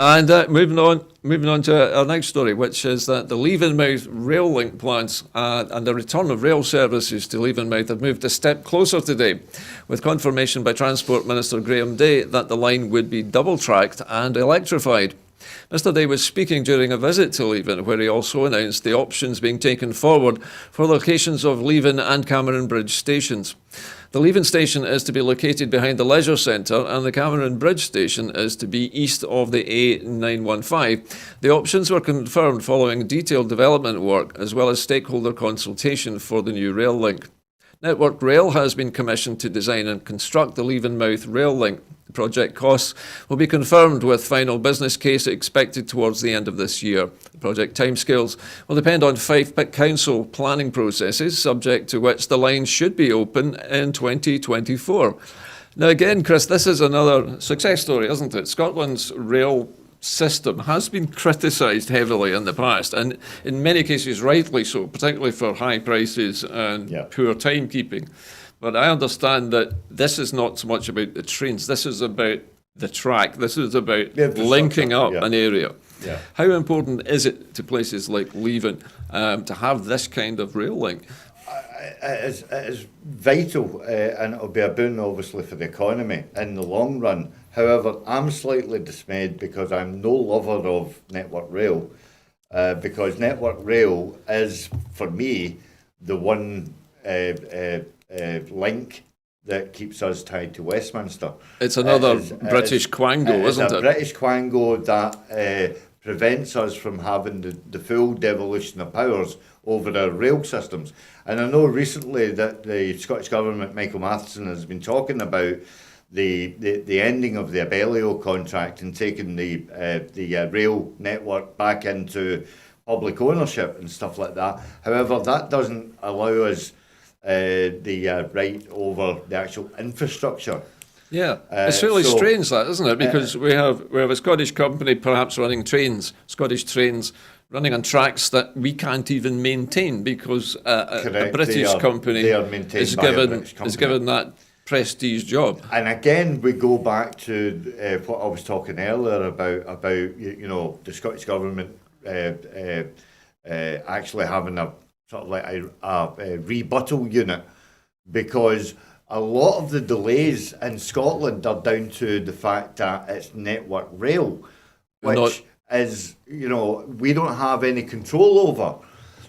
And moving on to our next story, which is that the Leavenmouth rail link plans and the return of rail services to Leavenmouth have moved a step closer today, with confirmation by Transport Minister Graham Day that the line would be double-tracked and electrified. Mr Day was speaking during a visit to Leven, where he also announced the options being taken forward for locations of Leven and Cameron Bridge stations. The Leven station is to be located behind the leisure centre, and the Cameron Bridge station is to be east of the A915. The options were confirmed following detailed development work as well as stakeholder consultation for the new rail link. Network Rail has been commissioned to design and construct the Leavenmouth rail link. The project costs will be confirmed with final business case expected towards the end of this year. The project timescales will depend on Fife Council planning processes, subject to which the line should be open in 2024. Now again, Chris, this is another success story, isn't it? Scotland's rail system has been criticised heavily in the past, and in many cases rightly so, particularly for high prices and poor timekeeping. But I understand that this is not so much about the trains, this is about the track, this is about linking up an area. Yeah. How important is it to places like Leven to have this kind of rail link? It is vital, and it'll be a boon obviously for the economy in the long run. However, I'm slightly dismayed because I'm no lover of Network Rail, because Network Rail is, for me, the one link that keeps us tied to Westminster. It's another British quango, isn't it? It's a British quango that prevents us from having the full devolution of powers over our rail systems. And I know recently that the Scottish Government, Michael Matheson, has been talking about the ending of the Abellio contract and taking the rail network back into public ownership and stuff like that. However, that doesn't allow us the right over the actual infrastructure. Yeah, it's really strange that, isn't it? Because we have a Scottish company perhaps running trains, Scottish trains, running on tracks that we can't even maintain because a British company is given that prestige job. And again, we go back to what I was talking earlier about the Scottish Government actually having a sort of like a rebuttal unit, because a lot of the delays in Scotland are down to the fact that it's Network Rail, which is, we don't have any control over.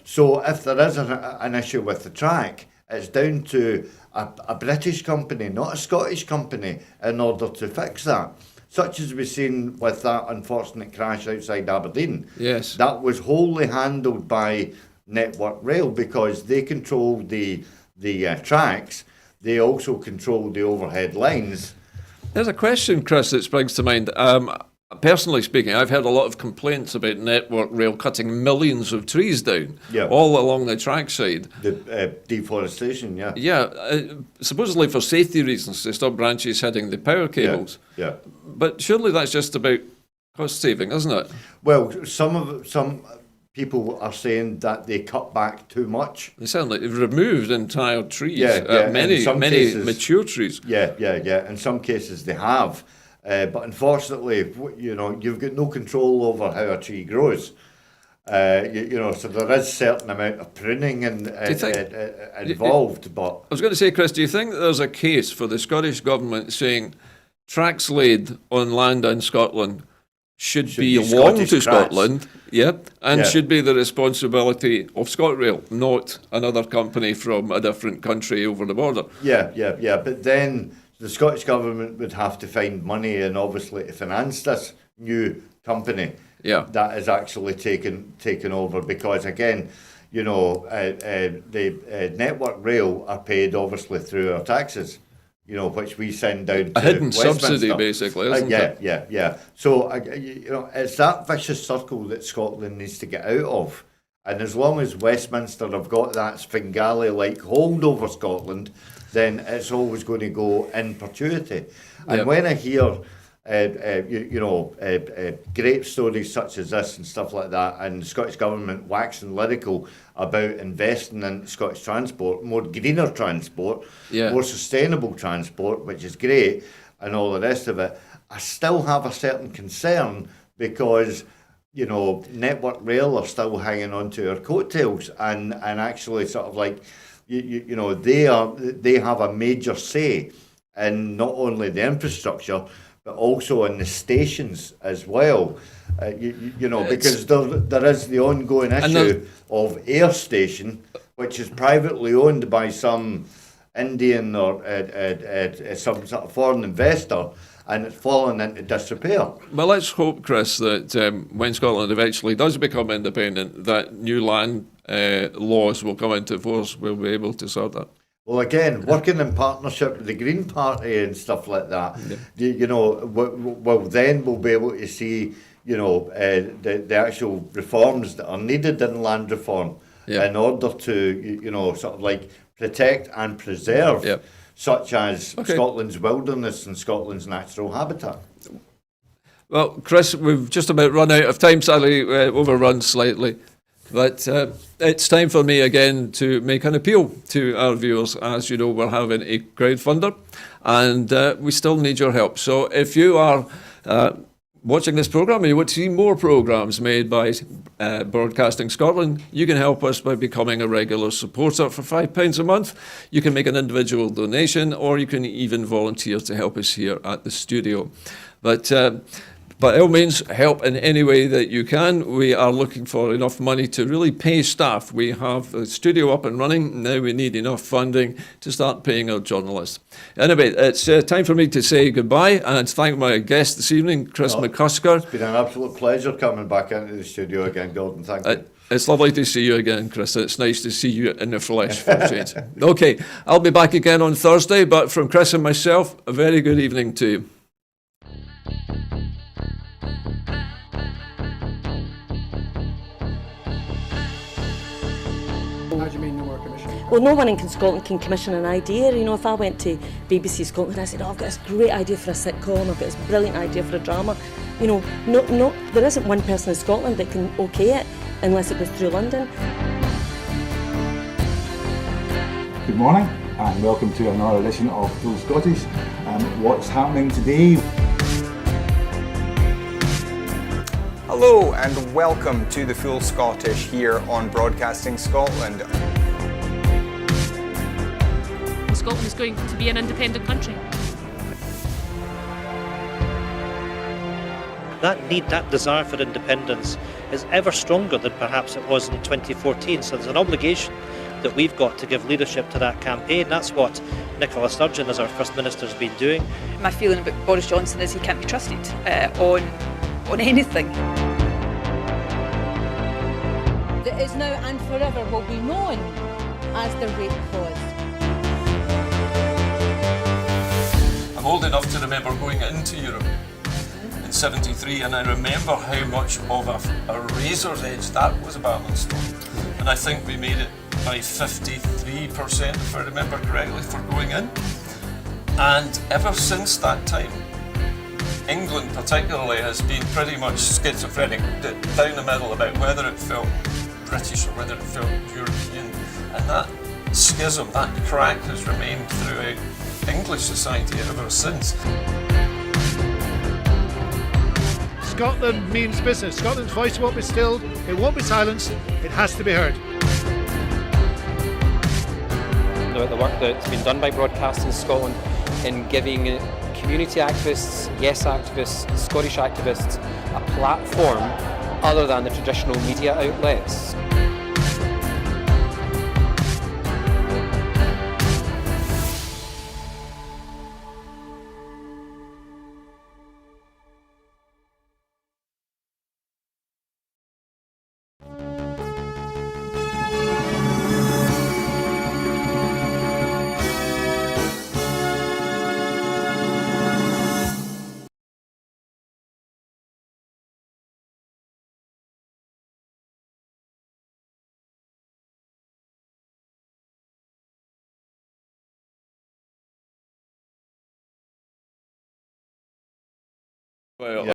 So if there is an issue with the track, it's down to a British company, not a Scottish company, in order to fix that. Such as we've seen with that unfortunate crash outside Aberdeen. Yes. That was wholly handled by Network Rail because they control the tracks. They also control the overhead lines. There's a question, Chris, that springs to mind. Personally speaking, I've heard a lot of complaints about Network Rail cutting millions of trees down, all along the trackside. The deforestation, yeah. Yeah, supposedly for safety reasons, to stop branches hitting the power cables. Yeah. But surely that's just about cost saving, isn't it? Well, some people are saying that they cut back too much. They certainly removed entire trees, many cases, mature trees. Yeah. In some cases they have. But unfortunately, you've got no control over how a tree grows. So there is certain amount of pruning involved. But I was going to say, Chris, do you think that there's a case for the Scottish Government saying tracks laid on land in Scotland should belong to Scotland, and should be the responsibility of ScotRail, not another company from a different country over the border? Yeah. But then the Scottish Government would have to find money and obviously to finance this new company that is actually taken over, because again, the Network Rail are paid obviously through our taxes, which we send down to a hidden Westminster. subsidy, basically, isn't it? Yeah. So, it's that vicious circle that Scotland needs to get out of. And as long as Westminster have got that Svengali-like hold over Scotland, then it's always going to go in perpetuity. And when I hear, great stories such as this and stuff like that, and the Scottish Government waxing lyrical about investing in Scottish transport, more greener transport, more sustainable transport, which is great, and all the rest of it, I still have a certain concern because Network Rail are still hanging on to our coattails and actually sort of like, they have a major say in not only the infrastructure but also in the stations as well. Because there is the ongoing issue of Air Station, which is privately owned by some Indian or some sort of foreign investor, and it's fallen into disrepair. Well, let's hope, Chris, that when Scotland eventually does become independent, that new land laws will come into force. We'll be able to sort that. Well, again, working in partnership with the Green Party and stuff like that, then we'll be able to see, the actual reforms that are needed in land reform in order to, sort of like protect and preserve such as Okay. Scotland's wilderness and Scotland's natural habitat. Well, Chris, we've just about run out of time, sadly overrun slightly. But it's time for me again to make an appeal to our viewers. As you know, we're having a crowdfunder and we still need your help. So if you are watching this programme and you want to see more programmes made by Broadcasting Scotland, you can help us by becoming a regular supporter for £5 a month. You can make an individual donation or you can even volunteer to help us here at the studio. But by all means, help in any way that you can. We are looking for enough money to really pay staff. We have the studio up and running. Now we need enough funding to start paying our journalists. Anyway, it's time for me to say goodbye and thank my guest this evening, Chris McCusker. It's been an absolute pleasure coming back into the studio again, Gordon. Thank you. It's lovely to see you again, Chris. It's nice to see you in the flesh for a change. Okay, I'll be back again on Thursday, but from Chris and myself, a very good evening to you. How do you mean no more commission? Well, no one in Scotland can commission an idea. You know, if I went to BBC Scotland and I said, oh, I've got this great idea for a sitcom, I've got this brilliant idea for a drama, you know, there isn't one person in Scotland that can okay it unless it goes through London. Good morning and welcome to another edition of Full Scottish. What's happening today? Hello and welcome to the Full Scottish here on Broadcasting Scotland. Scotland is going to be an independent country. That need, that desire for independence is ever stronger than perhaps it was in 2014. So there's an obligation that we've got to give leadership to that campaign. That's what Nicola Sturgeon, as our First Minister, has been doing. My feeling about Boris Johnson is he can't be trusted on anything. That is now and forever will be known as the rape clause. I'm old enough to remember going into Europe in '73, and I remember how much of a razor's edge that was a balanced on. And I think we made it by 53%, if I remember correctly, for going in. And ever since that time, England particularly has been pretty much schizophrenic, down the middle about whether it felt British or whether it felt European. And that schism, that crack has remained throughout English society ever since. Scotland means business. Scotland's voice won't be stilled, it won't be silenced, it has to be heard. About the work that's been done by Broadcasting Scotland in giving community activists, yes activists, Scottish activists a platform other than the traditional media outlets. Well,